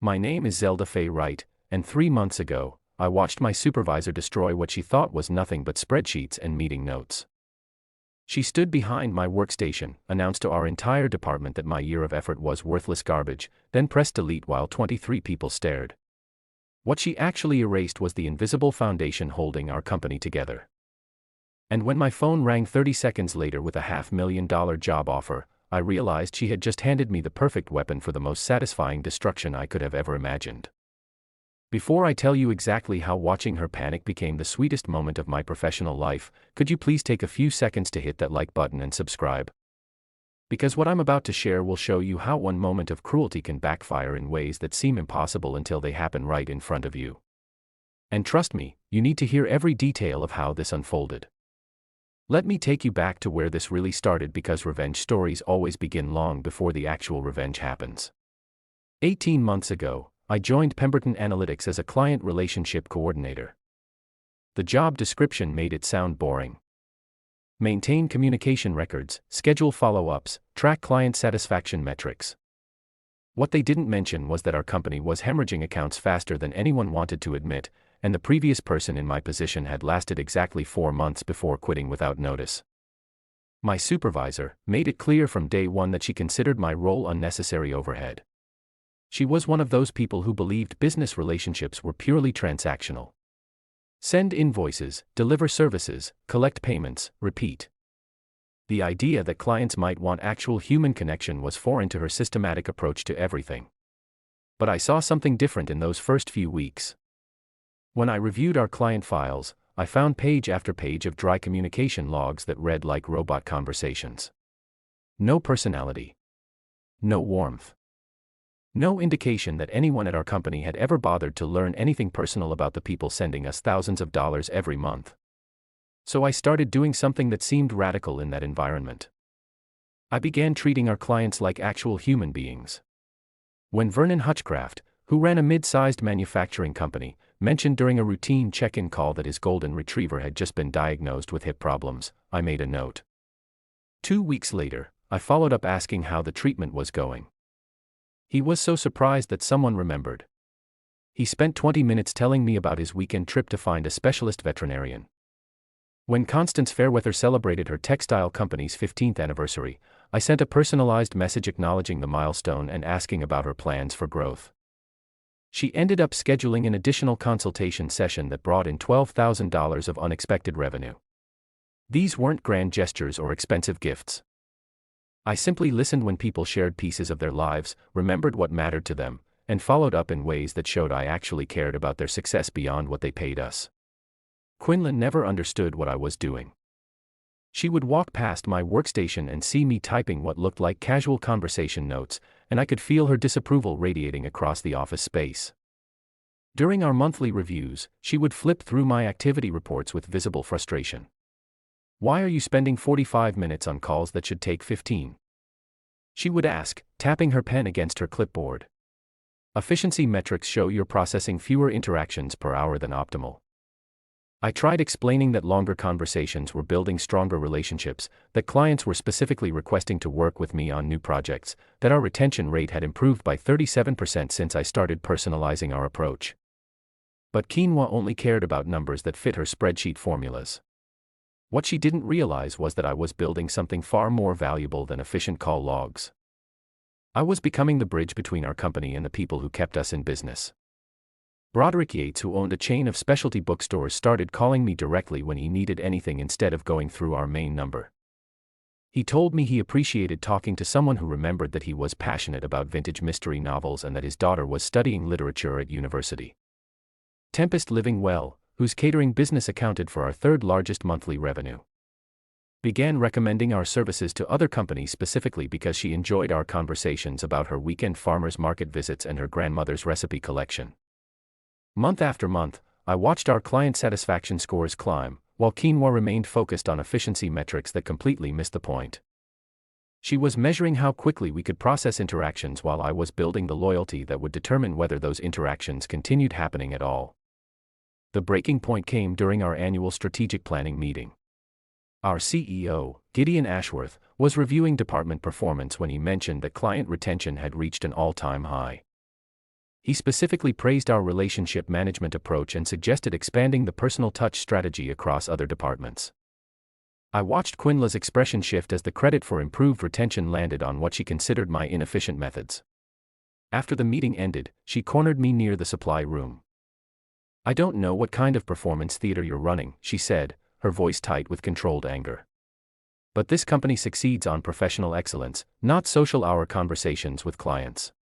My name is Zelda Faye Wright, and 3 months ago, I watched my supervisor destroy what she thought was nothing but spreadsheets and meeting notes. She stood behind my workstation, announced to our entire department that my year of effort was worthless garbage, then pressed delete while 23 people stared. What she actually erased was the invisible foundation holding our company together. And when my phone rang 30 seconds later with a $500,000 job offer, I realized she had just handed me the perfect weapon for the most satisfying destruction I could have ever imagined. Before I tell you exactly how watching her panic became the sweetest moment of my professional life, could you please take a few seconds to hit that like button and subscribe? Because what I'm about to share will show you how one moment of cruelty can backfire in ways that seem impossible until they happen right in front of you. And trust me, you need to hear every detail of how this unfolded. Let me take you back to where this really started, because revenge stories always begin long before the actual revenge happens. 18 months ago, I joined Pemberton Analytics as a client relationship coordinator. The job description made it sound boring. Maintain communication records, schedule follow-ups, track client satisfaction metrics. What they didn't mention was that our company was hemorrhaging accounts faster than anyone wanted to admit, and the previous person in my position had lasted exactly 4 months before quitting without notice. My supervisor made it clear from day one that she considered my role unnecessary overhead. She was one of those people who believed business relationships were purely transactional. Send invoices, deliver services, collect payments, repeat. The idea that clients might want actual human connection was foreign to her systematic approach to everything. But I saw something different in those first few weeks. When I reviewed our client files, I found page after page of dry communication logs that read like robot conversations. No personality. No warmth. No indication that anyone at our company had ever bothered to learn anything personal about the people sending us thousands of dollars every month. So I started doing something that seemed radical in that environment. I began treating our clients like actual human beings. When Vernon Hutchcraft, who ran a mid-sized manufacturing company, mentioned during a routine check-in call that his golden retriever had just been diagnosed with hip problems, I made a note. 2 weeks later, I followed up asking how the treatment was going. He was so surprised that someone remembered. He spent 20 minutes telling me about his weekend trip to find a specialist veterinarian. When Constance Fairweather celebrated her textile company's 15th anniversary, I sent a personalized message acknowledging the milestone and asking about her plans for growth. She ended up scheduling an additional consultation session that brought in $12,000 of unexpected revenue. These weren't grand gestures or expensive gifts. I simply listened when people shared pieces of their lives, remembered what mattered to them, and followed up in ways that showed I actually cared about their success beyond what they paid us. Quinlan never understood what I was doing. She would walk past my workstation and see me typing what looked like casual conversation notes, and I could feel her disapproval radiating across the office space. During our monthly reviews, she would flip through my activity reports with visible frustration. "Why are you spending 45 minutes on calls that should take 15?" she would ask, tapping her pen against her clipboard. "Efficiency metrics show you're processing fewer interactions per hour than optimal." I tried explaining that longer conversations were building stronger relationships, that clients were specifically requesting to work with me on new projects, that our retention rate had improved by 37% since I started personalizing our approach. But Quinoa only cared about numbers that fit her spreadsheet formulas. What she didn't realize was that I was building something far more valuable than efficient call logs. I was becoming the bridge between our company and the people who kept us in business. Broderick Yates, who owned a chain of specialty bookstores, started calling me directly when he needed anything instead of going through our main number. He told me he appreciated talking to someone who remembered that he was passionate about vintage mystery novels and that his daughter was studying literature at university. Tempest Living Well, whose catering business accounted for our third largest monthly revenue, began recommending our services to other companies specifically because she enjoyed our conversations about her weekend farmers market visits and her grandmother's recipe collection. Month after month, I watched our client satisfaction scores climb, while Quinoa remained focused on efficiency metrics that completely missed the point. She was measuring how quickly we could process interactions while I was building the loyalty that would determine whether those interactions continued happening at all. The breaking point came during our annual strategic planning meeting. Our CEO, Gideon Ashworth, was reviewing department performance when he mentioned that client retention had reached an all-time high. He specifically praised our relationship management approach and suggested expanding the personal touch strategy across other departments. I watched Quinla's expression shift as the credit for improved retention landed on what she considered my inefficient methods. After the meeting ended, she cornered me near the supply room. "I don't know what kind of performance theater you're running," she said, her voice tight with controlled anger. "But this company succeeds on professional excellence, not social hour conversations with clients."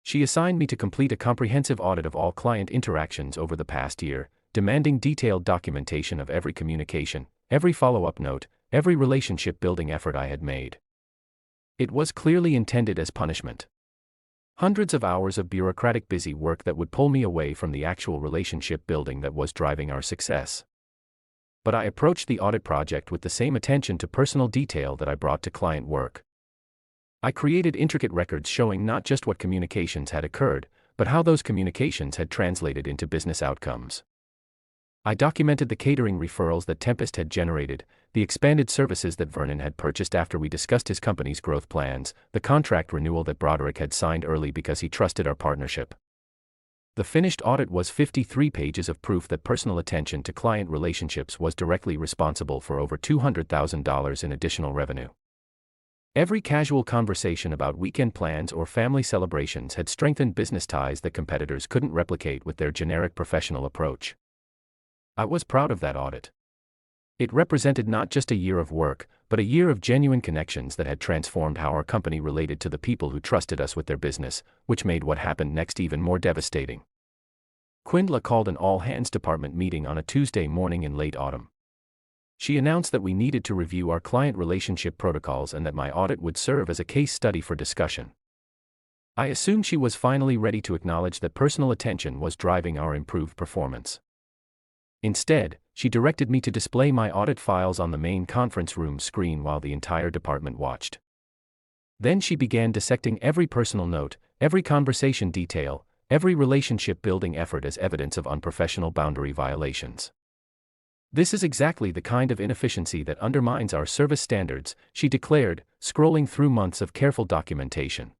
She assigned me to complete a comprehensive audit of all client interactions over the past year, demanding detailed documentation of every communication, every follow-up note, every relationship-building effort I had made. It was clearly intended as punishment. Hundreds of hours of bureaucratic busy work that would pull me away from the actual relationship building that was driving our success. But I approached the audit project with the same attention to personal detail that I brought to client work. I created intricate records showing not just what communications had occurred, but how those communications had translated into business outcomes. I documented the catering referrals that Tempest had generated, the expanded services that Vernon had purchased after we discussed his company's growth plans, the contract renewal that Broderick had signed early because he trusted our partnership. The finished audit was 53 pages of proof that personal attention to client relationships was directly responsible for over $200,000 in additional revenue. Every casual conversation about weekend plans or family celebrations had strengthened business ties that competitors couldn't replicate with their generic professional approach. I was proud of that audit. It represented not just a year of work, but a year of genuine connections that had transformed how our company related to the people who trusted us with their business, which made what happened next even more devastating. Quinla called an all-hands department meeting on a Tuesday morning in late autumn. She announced that we needed to review our client relationship protocols and that my audit would serve as a case study for discussion. I assumed she was finally ready to acknowledge that personal attention was driving our improved performance. Instead, she directed me to display my audit files on the main conference room screen while the entire department watched. Then she began dissecting every personal note, every conversation detail, every relationship-building effort as evidence of unprofessional boundary violations. "This is exactly the kind of inefficiency that undermines our service standards," she declared, scrolling through months of careful documentation.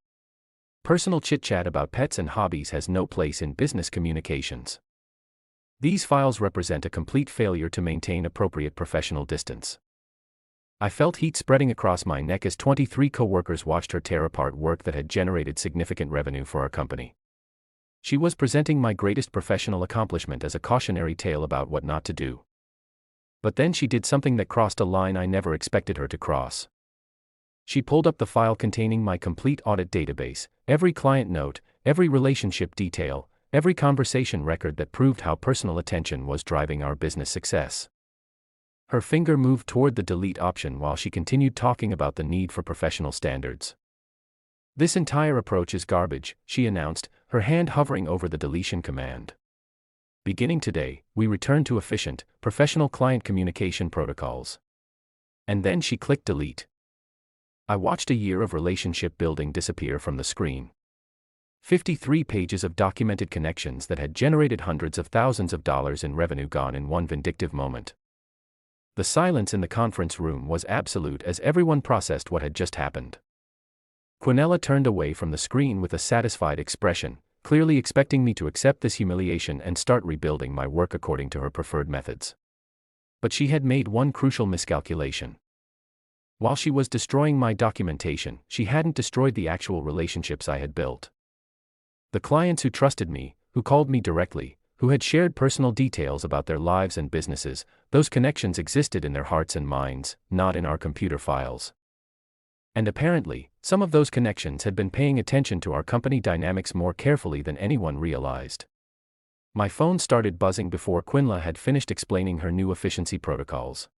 "Personal chit-chat about pets and hobbies has no place in business communications. These files represent a complete failure to maintain appropriate professional distance." I felt heat spreading across my neck as 23 coworkers watched her tear apart work that had generated significant revenue for our company. She was presenting my greatest professional accomplishment as a cautionary tale about what not to do. But then she did something that crossed a line I never expected her to cross. She pulled up the file containing my complete audit database, every client note, every relationship detail, every conversation record that proved how personal attention was driving our business success. Her finger moved toward the delete option while she continued talking about the need for professional standards. "This entire approach is garbage," she announced, her hand hovering over the deletion command. "Beginning today, we return to efficient, professional client communication protocols." And then she clicked delete. I watched a year of relationship building disappear from the screen. 53 pages of documented connections that had generated hundreds of thousands of dollars in revenue gone in one vindictive moment. The silence in the conference room was absolute as everyone processed what had just happened. Quinella turned away from the screen with a satisfied expression, clearly expecting me to accept this humiliation and start rebuilding my work according to her preferred methods. But she had made one crucial miscalculation. While she was destroying my documentation, she hadn't destroyed the actual relationships I had built. The clients who trusted me, who called me directly, who had shared personal details about their lives and businesses, those connections existed in their hearts and minds, not in our computer files. And apparently, some of those connections had been paying attention to our company dynamics more carefully than anyone realized. My phone started buzzing before Quinla had finished explaining her new efficiency protocols.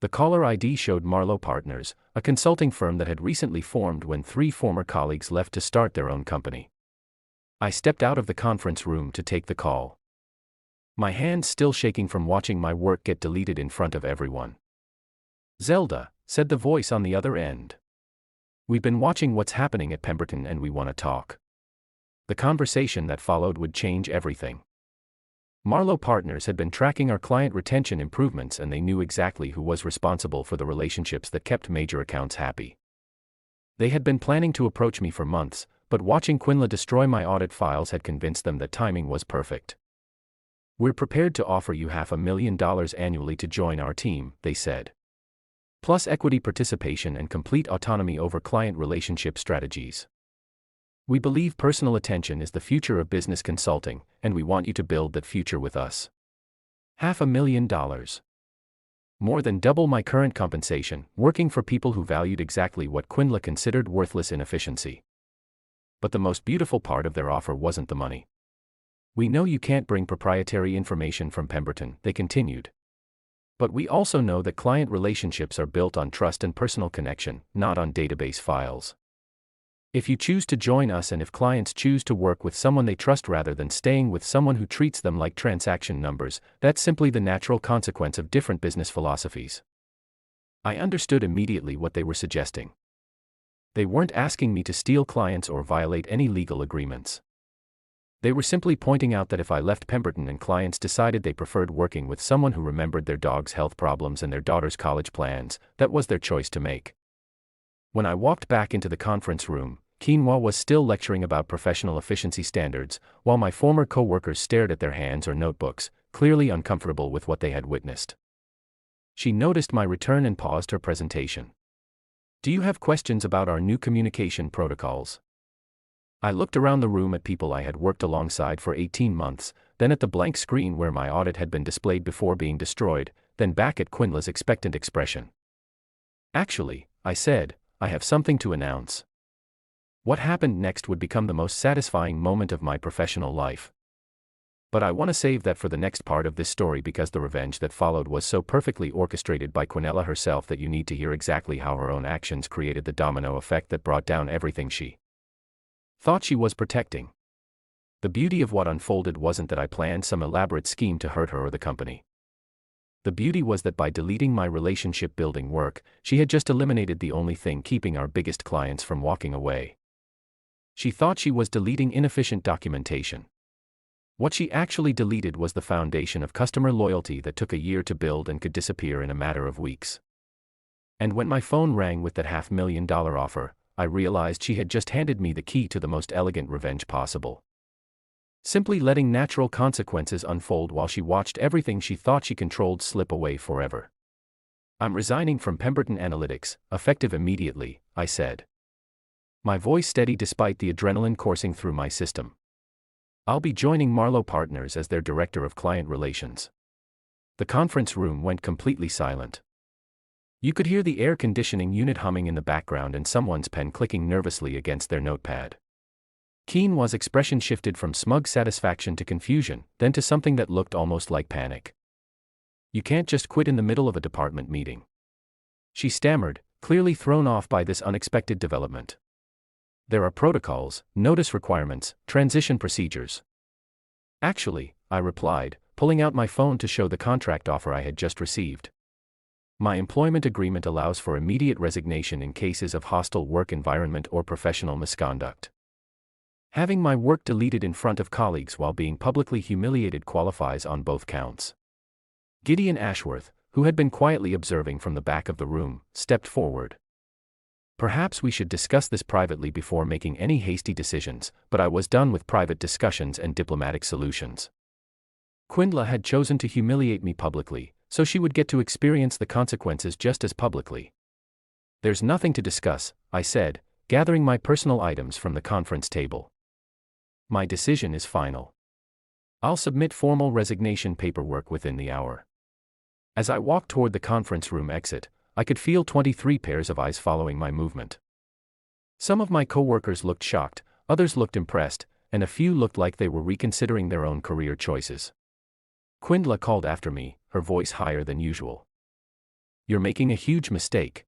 The caller ID showed Marlowe Partners, a consulting firm that had recently formed when 3 former colleagues left to start their own company. I stepped out of the conference room to take the call. My hands still shaking from watching my work get deleted in front of everyone. "Zelda," said the voice on the other end. "We've been watching what's happening at Pemberton and we want to talk." The conversation that followed would change everything. Marlowe Partners had been tracking our client retention improvements and they knew exactly who was responsible for the relationships that kept major accounts happy. They had been planning to approach me for months, but watching Quinla destroy my audit files had convinced them that timing was perfect. "We're prepared to offer you $500,000 annually to join our team," they said. "Plus equity participation and complete autonomy over client relationship strategies. We believe personal attention is the future of business consulting, and we want you to build that future with us." $500,000. More than double my current compensation, working for people who valued exactly what Quinla considered worthless inefficiency. But the most beautiful part of their offer wasn't the money. "We know you can't bring proprietary information from Pemberton," they continued. "But we also know that client relationships are built on trust and personal connection, not on database files. If you choose to join us and if clients choose to work with someone they trust rather than staying with someone who treats them like transaction numbers, that's simply the natural consequence of different business philosophies." I understood immediately what they were suggesting. They weren't asking me to steal clients or violate any legal agreements. They were simply pointing out that if I left Pemberton and clients decided they preferred working with someone who remembered their dog's health problems and their daughter's college plans, that was their choice to make. When I walked back into the conference room, Quinoa was still lecturing about professional efficiency standards, while my former co-workers stared at their hands or notebooks, clearly uncomfortable with what they had witnessed. She noticed my return and paused her presentation. "Do you have questions about our new communication protocols?" I looked around the room at people I had worked alongside for 18 months, then at the blank screen where my audit had been displayed before being destroyed, then back at Quinla's expectant expression. "Actually," I said, "I have something to announce." What happened next would become the most satisfying moment of my professional life. But I want to save that for the next part of this story because the revenge that followed was so perfectly orchestrated by Quinella herself that you need to hear exactly how her own actions created the domino effect that brought down everything she thought she was protecting. The beauty of what unfolded wasn't that I planned some elaborate scheme to hurt her or the company. The beauty was that by deleting my relationship-building work, she had just eliminated the only thing keeping our biggest clients from walking away. She thought she was deleting inefficient documentation. What she actually deleted was the foundation of customer loyalty that took a year to build and could disappear in a matter of weeks. And when my phone rang with that $500,000 offer, I realized she had just handed me the key to the most elegant revenge possible. Simply letting natural consequences unfold while she watched everything she thought she controlled slip away forever. "I'm resigning from Pemberton Analytics, effective immediately," I said. My voice steady despite the adrenaline coursing through my system. "I'll be joining Marlowe Partners as their Director of Client Relations." The conference room went completely silent. You could hear the air conditioning unit humming in the background and someone's pen clicking nervously against their notepad. Quinoa's expression shifted from smug satisfaction to confusion, then to something that looked almost like panic. "You can't just quit in the middle of a department meeting," she stammered, clearly thrown off by this unexpected development. "There are protocols, notice requirements, transition procedures." "Actually," I replied, pulling out my phone to show the contract offer I had just received. "My employment agreement allows for immediate resignation in cases of hostile work environment or professional misconduct. Having my work deleted in front of colleagues while being publicly humiliated qualifies on both counts." Gideon Ashworth, who had been quietly observing from the back of the room, stepped forward. "Perhaps we should discuss this privately before making any hasty decisions," but I was done with private discussions and diplomatic solutions. Quinla had chosen to humiliate me publicly, so she would get to experience the consequences just as publicly. "There's nothing to discuss," I said, gathering my personal items from the conference table. "My decision is final. I'll submit formal resignation paperwork within the hour." As I walked toward the conference room exit, I could feel 23 pairs of eyes following my movement. Some of my coworkers looked shocked, others looked impressed, and a few looked like they were reconsidering their own career choices. Quinla called after me, her voice higher than usual. "You're making a huge mistake.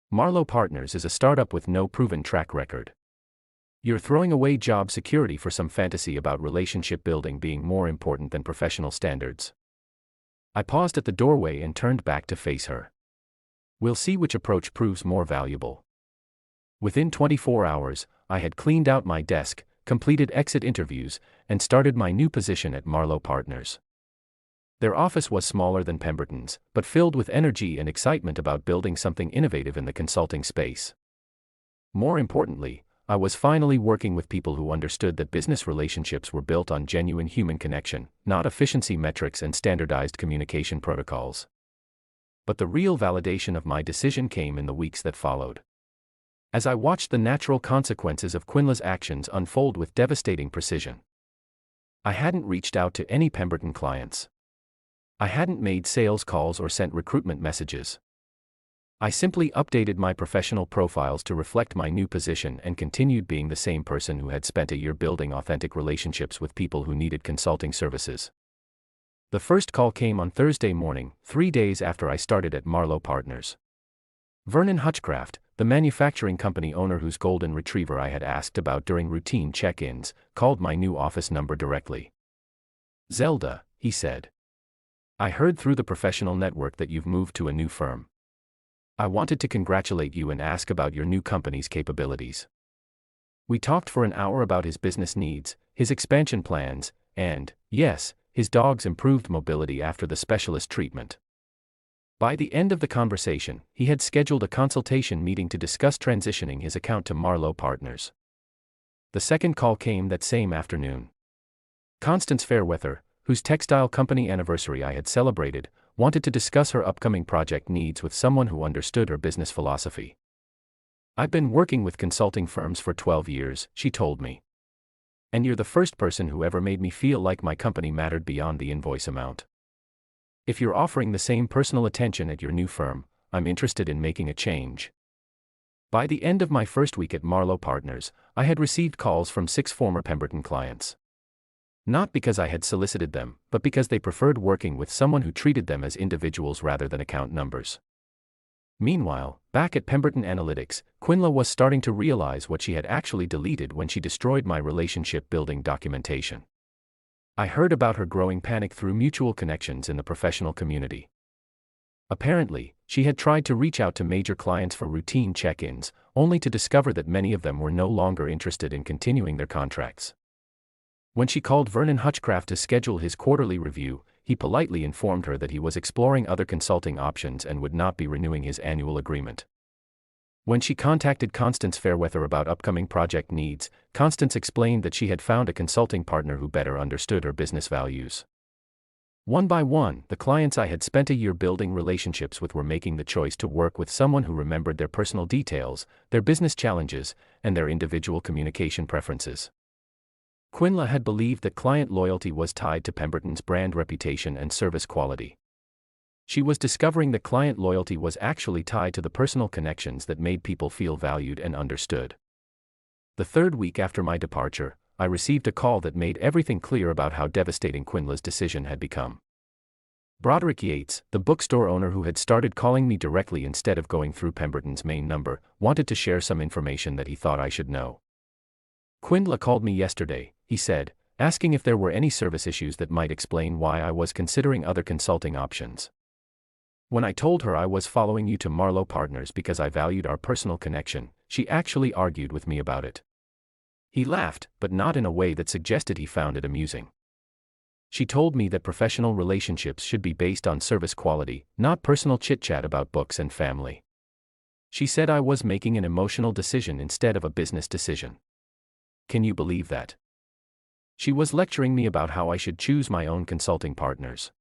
Marlowe Partners is a startup with no proven track record. You're throwing away job security for some fantasy about relationship building being more important than professional standards." I paused at the doorway and turned back to face her. "We'll see which approach proves more valuable." Within 24 hours, I had cleaned out my desk, completed exit interviews, and started my new position at Marlowe Partners. Their office was smaller than Pemberton's, but filled with energy and excitement about building something innovative in the consulting space. More importantly, I was finally working with people who understood that business relationships were built on genuine human connection, not efficiency metrics and standardized communication protocols. But the real validation of my decision came in the weeks that followed. As I watched the natural consequences of Quinla's actions unfold with devastating precision. I hadn't reached out to any Pemberton clients. I hadn't made sales calls or sent recruitment messages. I simply updated my professional profiles to reflect my new position and continued being the same person who had spent a year building authentic relationships with people who needed consulting services. The first call came on Thursday morning, 3 days after I started at Marlowe Partners. Vernon Hutchcraft, the manufacturing company owner whose golden retriever I had asked about during routine check-ins, called my new office number directly. "Zelda," he said. "I heard through the professional network that you've moved to a new firm. I wanted to congratulate you and ask about your new company's capabilities." We talked for an hour about his business needs, his expansion plans, and, yes, his dog's improved mobility after the specialist treatment. By the end of the conversation, he had scheduled a consultation meeting to discuss transitioning his account to Marlowe Partners. The second call came that same afternoon. Constance Fairweather, whose textile company anniversary I had celebrated, wanted to discuss her upcoming project needs with someone who understood her business philosophy. "I've been working with consulting firms for 12 years, she told me. "And you're the first person who ever made me feel like my company mattered beyond the invoice amount. If you're offering the same personal attention at your new firm, I'm interested in making a change." By the end of my first week at Marlowe Partners, I had received calls from 6 former Pemberton clients. Not because I had solicited them, but because they preferred working with someone who treated them as individuals rather than account numbers. Meanwhile, back at Pemberton Analytics, Quinla was starting to realize what she had actually deleted when she destroyed my relationship-building documentation. I heard about her growing panic through mutual connections in the professional community. Apparently, she had tried to reach out to major clients for routine check-ins, only to discover that many of them were no longer interested in continuing their contracts. When she called Vernon Hutchcraft to schedule his quarterly review, he politely informed her that he was exploring other consulting options and would not be renewing his annual agreement. When she contacted Constance Fairweather about upcoming project needs, Constance explained that she had found a consulting partner who better understood her business values. One by one, the clients I had spent a year building relationships with were making the choice to work with someone who remembered their personal details, their business challenges, and their individual communication preferences. Quinla had believed that client loyalty was tied to Pemberton's brand reputation and service quality. She was discovering that client loyalty was actually tied to the personal connections that made people feel valued and understood. The third week after my departure, I received a call that made everything clear about how devastating Quinla's decision had become. Broderick Yates, the bookstore owner who had started calling me directly instead of going through Pemberton's main number, wanted to share some information that he thought I should know. "Quinla called me yesterday," he said, asking if there were any service issues that might explain why I was considering other consulting options. "When I told her I was following you to Marlowe Partners because I valued our personal connection, she actually argued with me about it." He laughed, but not in a way that suggested he found it amusing. "She told me that professional relationships should be based on service quality, not personal chit-chat about books and family. She said I was making an emotional decision instead of a business decision. Can you believe that? She was lecturing me about how I should choose my own consulting partners."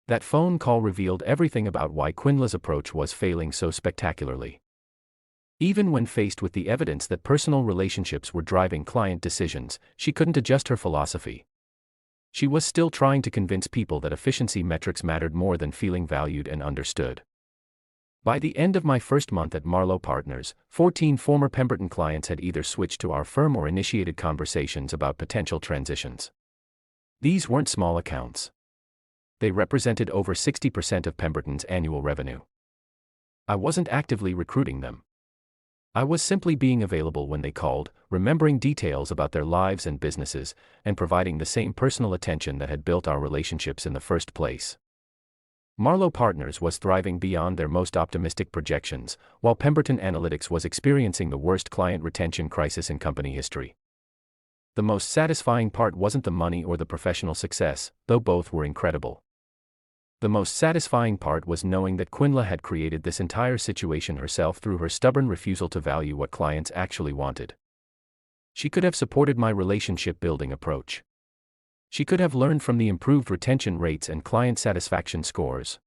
That phone call revealed everything about why Quinla's approach was failing so spectacularly. Even when faced with the evidence that personal relationships were driving client decisions, she couldn't adjust her philosophy. She was still trying to convince people that efficiency metrics mattered more than feeling valued and understood. By the end of my first month at Marlowe Partners, 14 former Pemberton clients had either switched to our firm or initiated conversations about potential transitions. These weren't small accounts. They represented over 60% of Pemberton's annual revenue. I wasn't actively recruiting them. I was simply being available when they called, remembering details about their lives and businesses, and providing the same personal attention that had built our relationships in the first place. Marlowe Partners was thriving beyond their most optimistic projections, while Pemberton Analytics was experiencing the worst client retention crisis in company history. The most satisfying part wasn't the money or the professional success, though both were incredible. The most satisfying part was knowing that Quinla had created this entire situation herself through her stubborn refusal to value what clients actually wanted. She could have supported my relationship building approach. She could have learned from the improved retention rates and client satisfaction scores.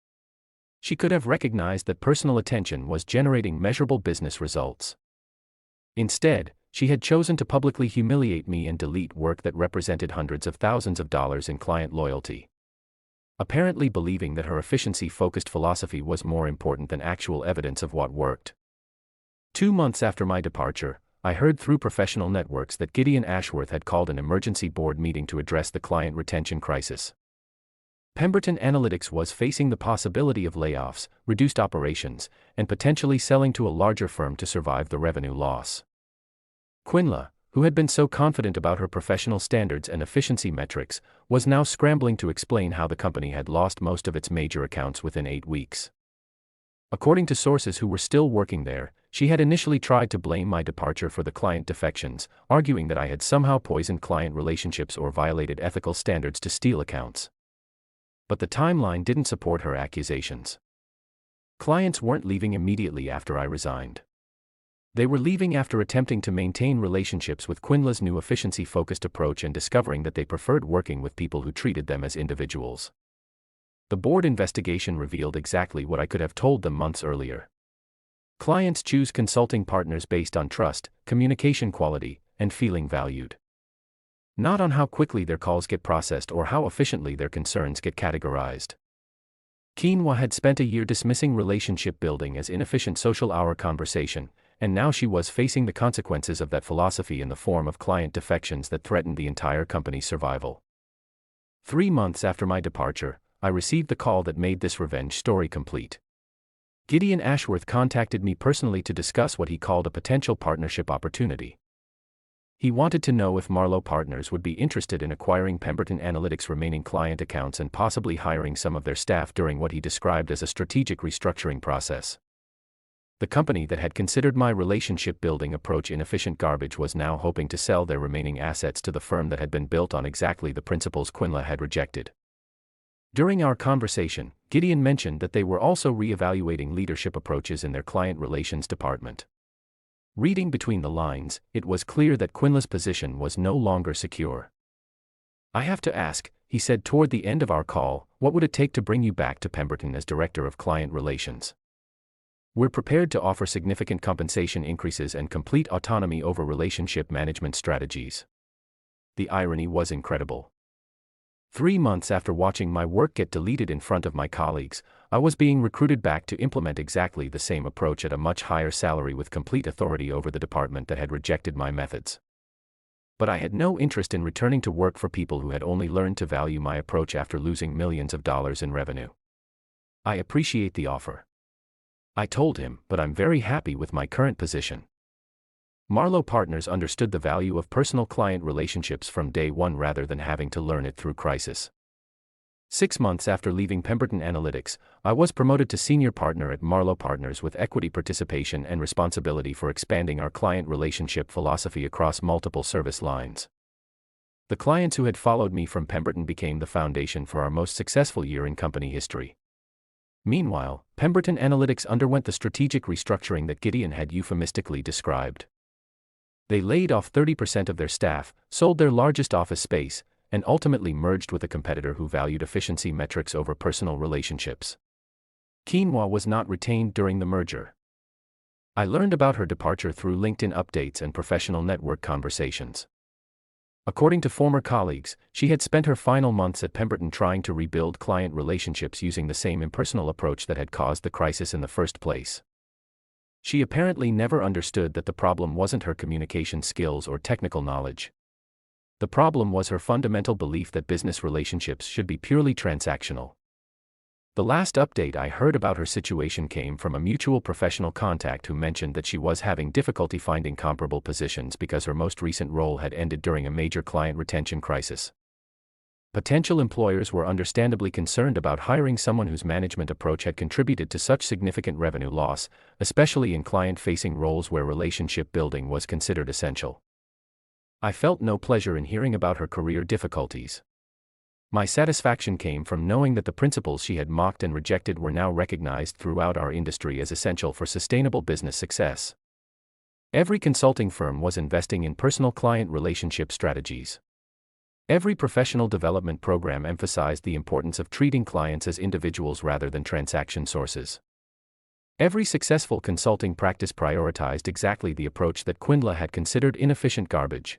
She could have recognized that personal attention was generating measurable business results. Instead, she had chosen to publicly humiliate me and delete work that represented hundreds of thousands of dollars in client loyalty. Apparently believing that her efficiency-focused philosophy was more important than actual evidence of what worked. 2 months after my departure, I heard through professional networks that Gideon Ashworth had called an emergency board meeting to address the client retention crisis. Pemberton Analytics was facing the possibility of layoffs, reduced operations, and potentially selling to a larger firm to survive the revenue loss. Quinla, who had been so confident about her professional standards and efficiency metrics, was now scrambling to explain how the company had lost most of its major accounts within 8 weeks. According to sources who were still working there, she had initially tried to blame my departure for the client defections, arguing that I had somehow poisoned client relationships or violated ethical standards to steal accounts. But the timeline didn't support her accusations. Clients weren't leaving immediately after I resigned. They were leaving after attempting to maintain relationships with Quinla's new efficiency-focused approach and discovering that they preferred working with people who treated them as individuals. The board investigation revealed exactly what I could have told them months earlier. Clients choose consulting partners based on trust, communication quality, and feeling valued. Not on how quickly their calls get processed or how efficiently their concerns get categorized. Quinoa had spent a year dismissing relationship building as inefficient social hour conversation, and now she was facing the consequences of that philosophy in the form of client defections that threatened the entire company's survival. 3 months after my departure, I received the call that made this revenge story complete. Gideon Ashworth contacted me personally to discuss what he called a potential partnership opportunity. He wanted to know if Marlowe Partners would be interested in acquiring Pemberton Analytics' remaining client accounts and possibly hiring some of their staff during what he described as a strategic restructuring process. The company that had considered my relationship-building approach inefficient garbage was now hoping to sell their remaining assets to the firm that had been built on exactly the principles Quinla had rejected. During our conversation, Gideon mentioned that they were also re-evaluating leadership approaches in their client relations department. Reading between the lines, it was clear that Quinla's position was no longer secure. "I have to ask," he said toward the end of our call, "what would it take to bring you back to Pemberton as Director of Client Relations? We're prepared to offer significant compensation increases and complete autonomy over relationship management strategies." The irony was incredible. 3 months after watching my work get deleted in front of my colleagues, I was being recruited back to implement exactly the same approach at a much higher salary with complete authority over the department that had rejected my methods. But I had no interest in returning to work for people who had only learned to value my approach after losing millions of dollars in revenue. "I appreciate the offer," I told him, "but I'm very happy with my current position." Marlowe Partners understood the value of personal client relationships from day one rather than having to learn it through crisis. 6 months after leaving Pemberton Analytics, I was promoted to senior partner at Marlowe Partners with equity participation and responsibility for expanding our client relationship philosophy across multiple service lines. The clients who had followed me from Pemberton became the foundation for our most successful year in company history. Meanwhile, Pemberton Analytics underwent the strategic restructuring that Gideon had euphemistically described. They laid off 30% of their staff, sold their largest office space, and ultimately merged with a competitor who valued efficiency metrics over personal relationships. Quinoa was not retained during the merger. I learned about her departure through LinkedIn updates and professional network conversations. According to former colleagues, she had spent her final months at Pemberton trying to rebuild client relationships using the same impersonal approach that had caused the crisis in the first place. She apparently never understood that the problem wasn't her communication skills or technical knowledge. The problem was her fundamental belief that business relationships should be purely transactional. The last update I heard about her situation came from a mutual professional contact who mentioned that she was having difficulty finding comparable positions because her most recent role had ended during a major client retention crisis. Potential employers were understandably concerned about hiring someone whose management approach had contributed to such significant revenue loss, especially in client-facing roles where relationship building was considered essential. I felt no pleasure in hearing about her career difficulties. My satisfaction came from knowing that the principles she had mocked and rejected were now recognized throughout our industry as essential for sustainable business success. Every consulting firm was investing in personal client relationship strategies. Every professional development program emphasized the importance of treating clients as individuals rather than transaction sources. Every successful consulting practice prioritized exactly the approach that Quindla had considered inefficient garbage.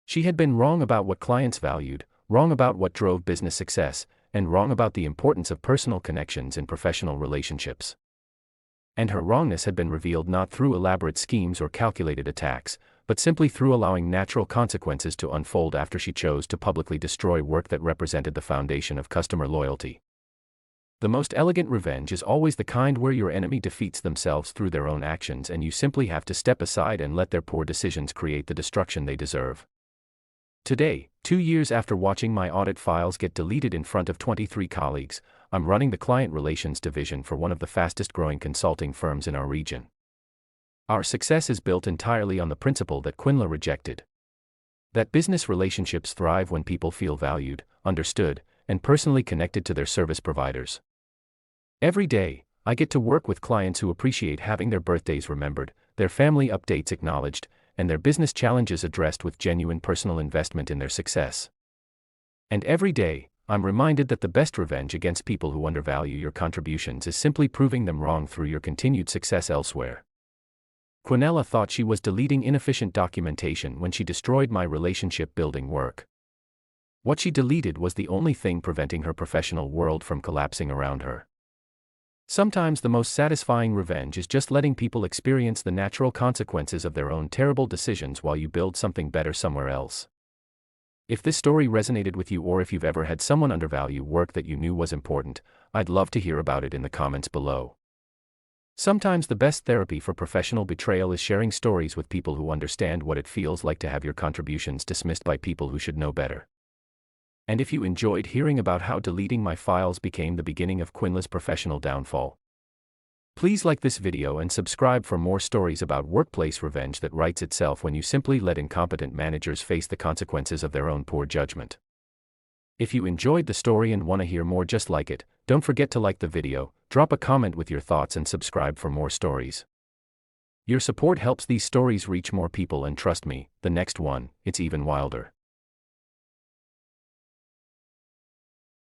She had been wrong about what clients valued, wrong about what drove business success, and wrong about the importance of personal connections in professional relationships. And her wrongness had been revealed not through elaborate schemes or calculated attacks, but simply through allowing natural consequences to unfold after she chose to publicly destroy work that represented the foundation of customer loyalty. The most elegant revenge is always the kind where your enemy defeats themselves through their own actions and you simply have to step aside and let their poor decisions create the destruction they deserve. Today, 2 years after watching my audit files get deleted in front of 23 colleagues, I'm running the client relations division for one of the fastest-growing consulting firms in our region. Our success is built entirely on the principle that Quindla rejected. That business relationships thrive when people feel valued, understood, and personally connected to their service providers. Every day, I get to work with clients who appreciate having their birthdays remembered, their family updates acknowledged, and their business challenges addressed with genuine personal investment in their success. And every day, I'm reminded that the best revenge against people who undervalue your contributions is simply proving them wrong through your continued success elsewhere. Quinella thought she was deleting inefficient documentation when she destroyed my relationship-building work. What she deleted was the only thing preventing her professional world from collapsing around her. Sometimes the most satisfying revenge is just letting people experience the natural consequences of their own terrible decisions while you build something better somewhere else. If this story resonated with you or if you've ever had someone undervalue work that you knew was important, I'd love to hear about it in the comments below. Sometimes the best therapy for professional betrayal is sharing stories with people who understand what it feels like to have your contributions dismissed by people who should know better. And if you enjoyed hearing about how deleting my files became the beginning of Quindla's professional downfall, please like this video and subscribe for more stories about workplace revenge that writes itself when you simply let incompetent managers face the consequences of their own poor judgment. If you enjoyed the story and want to hear more just like it, don't forget to like the video, drop a comment with your thoughts and subscribe for more stories. Your support helps these stories reach more people and trust me, the next one, it's even wilder.